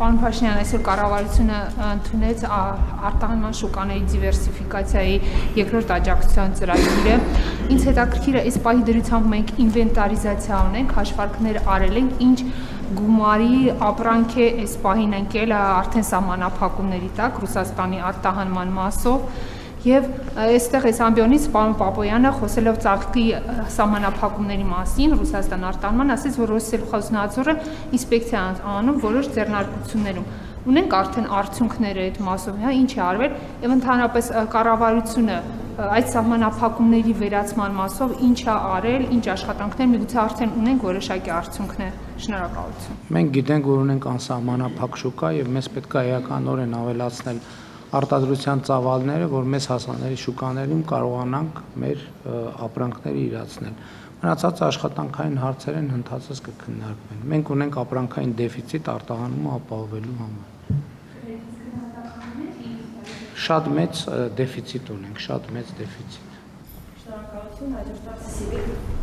Պարոն Փաշինյան, այսօր կառավարությունը ընդունեց արտահանման շուկաների դիվերսիֆիկացիայի երկրորդ աջակցության ծրագիրը։ Ինձ հետաքրքիր է, այս պահի դրությամբ մենք ինվենտարիզացիա ունենք, հաշվարկներ արել ենք, ինչ գումարի ապրանք է այս պահին ընկել արդեն սահմանափակումների տակ Ռուսաստանի արտահանման մասով։ Եվ այստեղ այս ամբիոնից պարոն Պապոյանը խոսելով ծաղկի սահմանափակումների մասին Ռուսաստան արտահանման ասաց, որ Ռոսսելխոզնadzորը ինսպեկցիա անում որոշ ձեռնարկություններում։ Ունենք արդեն արդյունքները այդ մասով, ինչ է արվել եւ ընդհանրապես կառավարությունը այդ սահմանափակումների վերացման մասով ինչ է արել, ինչ աշխատանքներ, միգուցե արդեն ունենք որոշակի արդյունքներ։ Շնորհակալություն։ Մենք գիտենք, որ ունենք անսահմանափակ շուկա եւ մեզ պետք է էականորեն ավելացնել արտադրության ծավալները, որ մեզ հասանելի շուկաներում կարողանանք մեր ապրանքները իրացնել։ Մնացած աշխատանքային հարցերն ընդհանրապես կքննարկվեն։ Մենք ունենք ապրանքային դեֆիցիտ արտահանումը ապահովելու համար։ Շատ մեծ դեֆիցիտ ունենք, շատ մեծ դեֆիցիտ։ Շնորհակալություն, հաջորդ ասացիք։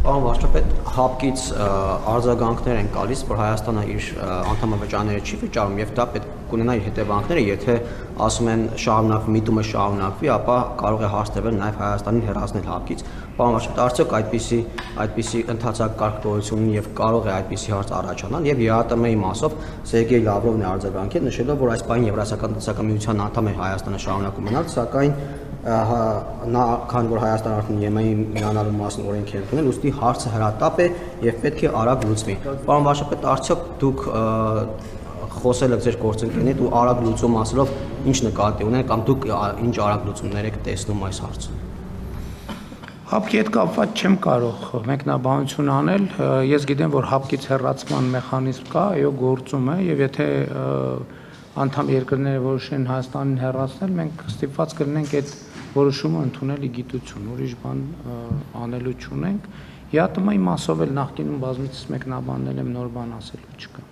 Պարոն վարչապետ, ՀԱՊԿ-ից արձագանքներ են գալիս, որ Հայաստանը իր անդամավճարները չի վճարում եւ դա պետք կունենա իր հետևանքները, եթե ասում են շարունակվի, միտումը շարունակվի, ապա կարող է հարց տվել նաեւ Հայաստանին հեռացնել ՀԱՊԿ-ից։ Պարոն վարչապետ, արդյոք այդպիսի ընթացակարգ եւ կարող է այդպիսի հարց առաջանալ եւ ԵԱՏՄ-ի մասով Սերգեյ Լավրովն է արձագանքել, նշելով, որ այս պահին Եվրասիական տնտեսական միության անդամ է Հայաստանը շարունակում մնալ, սակայն նա քան որ Հայաստանը արդեն ԵՄ-ի միանալու մասին օրենք է ընդունել, ուստի հարցը հրատապ է եւ պետք է արագ լուծվի։ Պարոն վարչապետ, արդյոք դուք խոսել եք ձեր գործընկերներից ու արագ լուծում ասելով ինչ նկատի ունեք կամ դուք ինչ արագ լուծումներ եք տեսնում այս հարցում։ ՀԱՊԿ-ի հետ կապված չեմ կարող մեկնաբանություն անել։ Ես գիտեմ, որ ՀԱՊԿ-ից հեռացման մեխանիզմ կա, այո, գործում է եւ եթե անդամ երկրները որոշեն Հայաստանին հեռացնել, մենք ստիպված կլինենք այդ որոշումը ընդունել ի գիտություն, ուրիշ բան անելու չունենք։ ԵԱՏՄ-ի մասով էլ նախկինում բազմիցս մեկնաբանել եմ, նոր բան ասելու չկա։